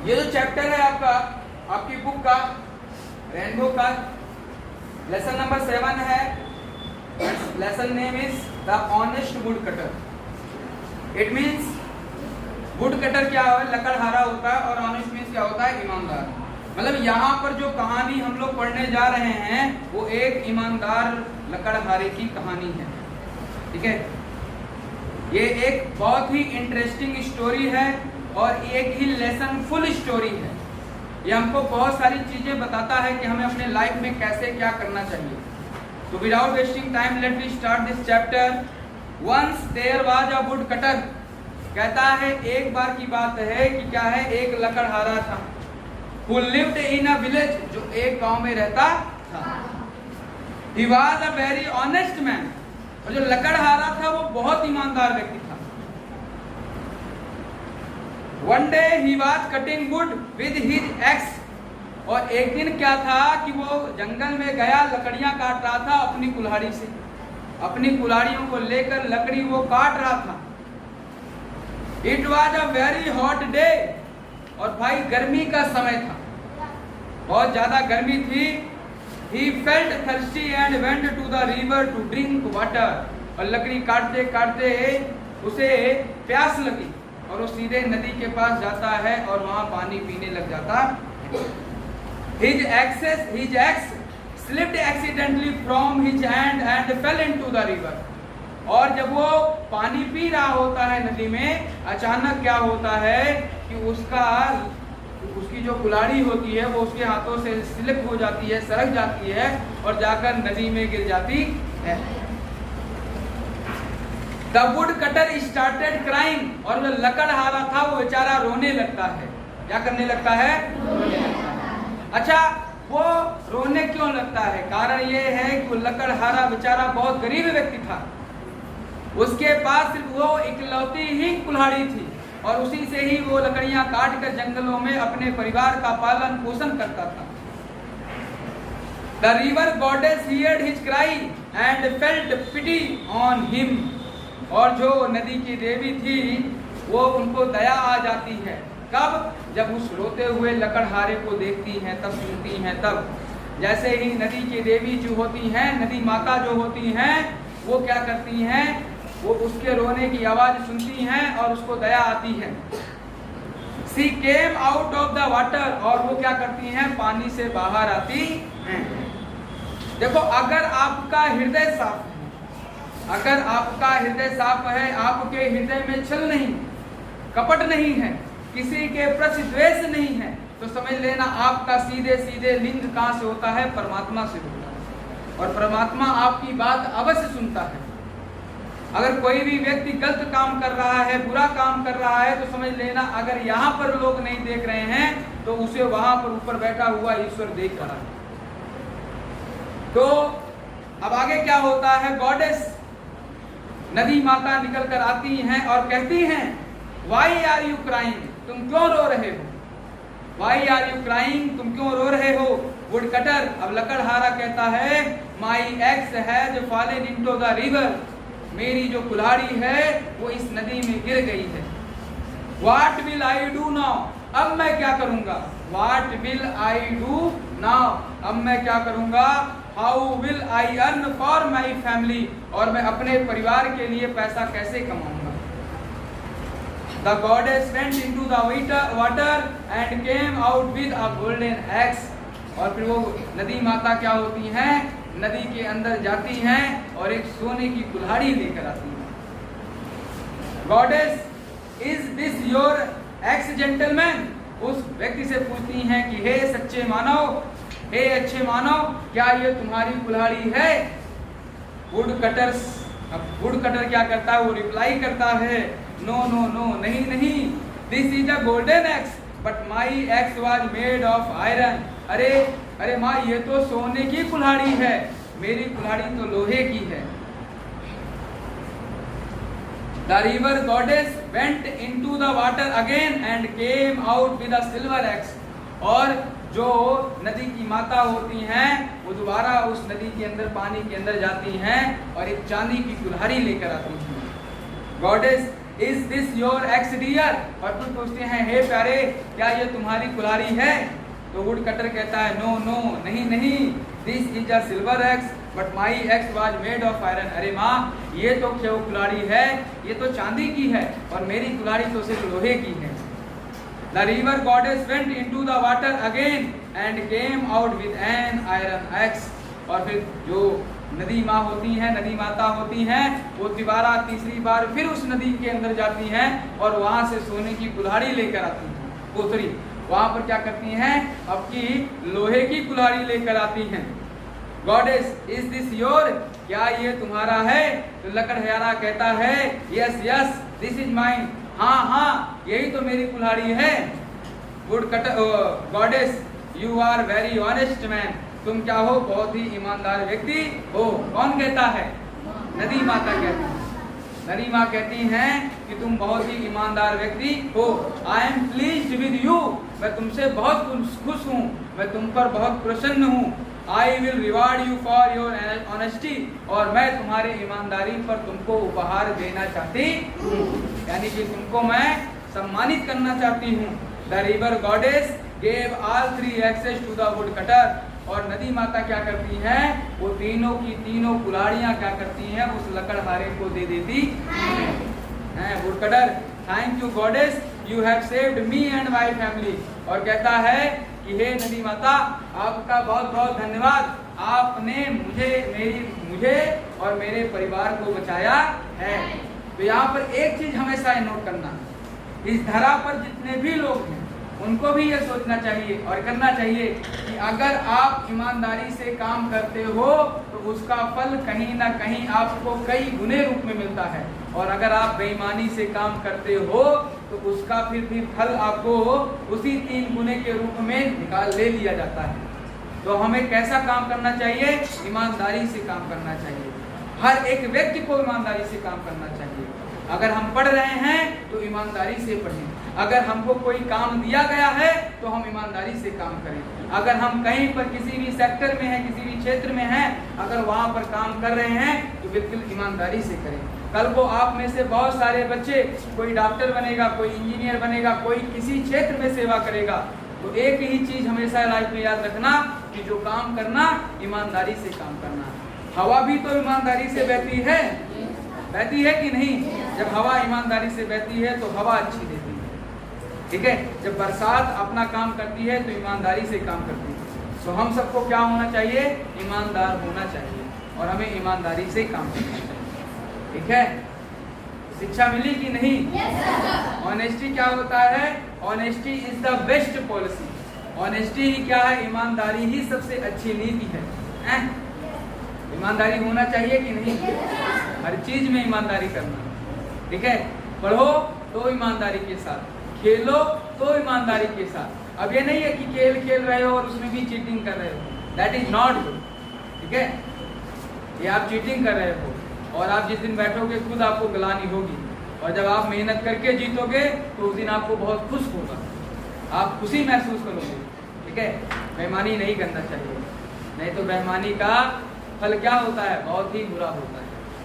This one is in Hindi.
ये जो चैप्टर है आपका, आपकी बुक का, रेनबो का, लेसन नंबर 7 है। Lesson name is the honest would cutter. It means would cutter क्या है, लकड़हारा होता है, और ऑनेस्ट मीन्स क्या होता है, ईमानदार। मतलब यहाँ पर जो कहानी हम लोग पढ़ने जा रहे हैं वो एक ईमानदार लकड़हारे की कहानी है। ठीक है, ये एक बहुत ही इंटरेस्टिंग स्टोरी है और एक ही लेसन फुल स्टोरी है। ये हमको बहुत सारी चीजें बताता है कि हमें अपने लाइफ में कैसे क्या करना चाहिए। तो without wasting time let me start this chapter. Once there was a wood cutter. कहता है एक बार की बात है कि क्या है, एक लकड़हारा था। Who lived in a village, जो एक गांव में रहता था। He was a very honest man, और जो लकड़हारा था वो बहुत ईमानदार व्यक्ति था। One day he was cutting wood with his axe, और एक दिन क्या था कि वो जंगल में गया, लकड़ियां काट रहा था अपनी कुल्हाड़ी से। अपनी कुल्हाड़ियों को लेकर लकड़ी वो काट रहा था। It was a very hot day, और भाई गर्मी का समय था, बहुत ज्यादा गर्मी थी। He felt thirsty and went to the river to drink water, और लकड़ी काटते काटते उसे प्यास लगी और वो सीधे नदी के पास जाता है और वहां पानी पीने लग जाता। His axe slipped accidentally from his hand and fell into the river, और जब वो पानी पी रहा होता है नदी में, अचानक क्या होता है कि उसकी जो कुल्हाड़ी होती है वो उसके हाथों से स्लिप हो जाती है, सरक जाती है और जाकर नदी में गिर जाती है। The wood cutter started crying, और जो लकड़हारा था वो बेचारा रोने लगता है। क्या करने लगता है? रोने लगता है। अच्छा, वो रोने क्यों लगता है? कारण ये है कि वो लकड़हारा बेचारा बहुत गरीब व्यक्ति था। उसके पास सिर्फ वो इकलौती ही कुल्हाड़ी थी और उसी से ही वो लकड़ियां काट कर जंगलों में अपने परिवार का पालन पोषण करता था। The river goddess heard his cry and felt pity on him, और जो नदी की देवी थी वो उनको दया आ जाती है। कब? जब उस रोते हुए लकड़हारे को देखती हैं, तब सुनती हैं। तब जैसे ही नदी की देवी जो होती हैं, नदी माता जो होती हैं, वो क्या करती हैं, वो उसके रोने की आवाज सुनती हैं और उसको दया आती है। She came out of the water, और वो क्या करती हैं, पानी से बाहर आती हैं। देखो, अगर आपका हृदय साफ है, अगर आपका हृदय साफ है, आपके हृदय में छल नहीं, कपट नहीं है, किसी के प्रति द्वेष नहीं है, तो समझ लेना आपका सीधे सीधे लिंक कहां से होता है? परमात्मा से होता है, और परमात्मा आपकी बात अवश्य सुनता है। अगर कोई भी व्यक्ति गलत काम कर रहा है, बुरा काम कर रहा है, तो समझ लेना अगर यहाँ पर लोग नहीं देख रहे हैं तो उसे वहां पर ऊपर बैठा हुआ ईश्वर देख रहा है। तो अब आगे क्या होता है? गॉडेस नदी माता निकल कर आती हैं और कहती हैं, वाई आर यू क्राइंग, तुम क्यों रो रहे हो? वाई आर यू क्राइंग, तुम क्यों रो रहे हो? वुड कटर, अब लकड़हारा कहता है, my axe has fallen into the river, मेरी जो कुल्हाड़ी है वो इस नदी में गिर गई है। What will I do now, अब मैं क्या करूंगा? What will I do now, अब मैं क्या करूंगा? How will I earn for my family, और मैं अपने परिवार के लिए पैसा कैसे कमाऊंगा? The goddess went into the water and came out with a golden axe, और फिर वो नदी माता क्या होती हैं, नदी के अंदर जाती हैं और एक सोने की कुल्हाड़ी लेकर आती हैं। Goddess, is this your x gentleman, उस व्यक्ति से पूछती हैं कि हे सच्चे मानव, हे अच्छे मानव, क्या ये तुम्हारी कुल्हाड़ी है? वुड कटर्स, अब वुड कटर क्या करता है? वो रिप्लाई करता है, नो नो नो, नहीं नहीं, this is a golden x but my x was made of iron. अरे माँ, ये तो सोने की कुल्हाड़ी है, मेरी कुल्हाड़ी तो लोहे की है। The river goddess went into the water again and came out with a silver axe, और जो नदी की माता होती हैं वो दोबारा उस नदी के अंदर, पानी के अंदर जाती हैं और एक चांदी की कुल्हाड़ी लेकर आती हैं। Goddess is this your axe dear? और फिर पूछते हैं हे प्यारे, क्या ये तुम्हारी कुल्हाड़ी है? तो वुड कटर कहता है नो नो, नहीं नहीं, this is a silver x but my x was made of iron. अरे माँ, ये तो जो कुल्हाड़ी है ये तो चांदी की है और मेरी कुल्हाड़ी तो सिर्फ लोहे की है। The river goddess went into the water again and came out with an iron axe। और फिर जो नदी माँ होती हैं, नदी माता होती हैं, वो दोबारा तीसरी बार फिर उस नदी के अंदर जाती हैं और वहाँ से सोने की कुल्हाड़ी लेकर आती हैं। पोतरी वहाँ पर क्या करती हैं? आपकी लोहे की कुल्हाड़ी लेकर आती हैं। Goddess is this your? क्या ये तुम्हारा है? तो लकड़हारा कहता है yes yes this is mine. हाँ हाँ, यही तो मेरी कुल्हाड़ी है। Wood cutter goddess you are very honest man. तुम क्या हो? बहुत ही ईमानदार व्यक्ति हो। कौन कहता है? नदी माता कहती है। नदी माँ कहती हैं कि तुम बहुत ही ईमानदार व्यक्ति हो। I am pleased with you. मैं तुमसे बहुत खुश हूँ, मैं तुम पर बहुत प्रसन्न हूँ। I will reward you for your honesty. और मैं तुम्हारी ईमानदारी पर तुमको उपहार देना चाहती हूँ, यानी कि तुमको मैं सम्मानित करना चाहती हूँ। The river goddess gave all 3 axes to the wood cutter. और नदी माता क्या करती हैं? वो तीनों की तीनों कुल्हाड़ियाँ क्या करती हैं? उस लकड़हारे को दे देती हैं। Would cutter thank you goddess, you have saved me and my family. और कहता है कि हे नदी माता, आपका बहुत बहुत धन्यवाद, आपने मुझे और मेरे परिवार को बचाया है। तो यहाँ पर एक चीज हमेशा नोट करना, इस धरा पर जितने भी लोग हैं उनको भी ये सोचना चाहिए और करना चाहिए कि अगर आप ईमानदारी से काम करते हो तो उसका फल कहीं ना कहीं आपको कई गुने रूप में मिलता है, और अगर आप बेईमानी से काम करते हो तो उसका फिर फल आपको उसी 3 गुने के रूप में ले लिया जाता है। तो हमें कैसा काम करना चाहिए? ईमानदारी से काम करना चाहिए। हर एक व्यक्ति को ईमानदारी से काम करना चाहिए। अगर हम पढ़ रहे हैं तो ईमानदारी से पढ़ें। अगर हमको कोई काम दिया गया है तो हम ईमानदारी से काम करें। अगर हम कहीं पर किसी भी सेक्टर में हैं, किसी भी क्षेत्र में हैं, अगर वहाँ पर काम कर रहे हैं तो बिल्कुल ईमानदारी से करें। कल को आप में से बहुत सारे बच्चे, कोई डॉक्टर बनेगा, कोई इंजीनियर बनेगा, कोई किसी क्षेत्र में सेवा करेगा, तो एक ही चीज हमेशा लाइफ में याद रखना कि जो काम करना ईमानदारी से काम करना। हवा भी तो ईमानदारी से बहती है कि नहीं? जब हवा ईमानदारी से बहती है तो हवा अच्छी देती है, ठीक है। जब बरसात अपना काम करती है तो ईमानदारी से काम करती है। तो हम सबको क्या होना चाहिए? ईमानदार होना चाहिए और हमें ईमानदारी से काम करना चाहिए, ठीक है। शिक्षा मिली कि नहीं? ऑनेस्टी क्या होता है? Honesty is the best policy. Honesty ही क्या है? ईमानदारी ही सबसे अच्छी नीति है। ईमानदारी होना चाहिए कि नहीं? हर चीज में ईमानदारी करना, ठीक है। पढ़ो तो ईमानदारी के साथ, खेलो तो ईमानदारी के साथ। अब ये नहीं है कि खेल रहे हो और उसमें भी चीटिंग कर रहे हो, दैट इज नॉट गुड, ठीक है। ये आप चीटिंग कर रहे हो और आप जिस दिन बैठोगे खुद आपको गलानी होगी, और जब आप मेहनत करके जीतोगे तो उस दिन आपको बहुत खुश होगा, आप खुशी महसूस करोगे, ठीक है। बेईमानी नहीं करना चाहिए, नहीं तो बेईमानी का फल क्या होता है? बहुत ही बुरा होता है।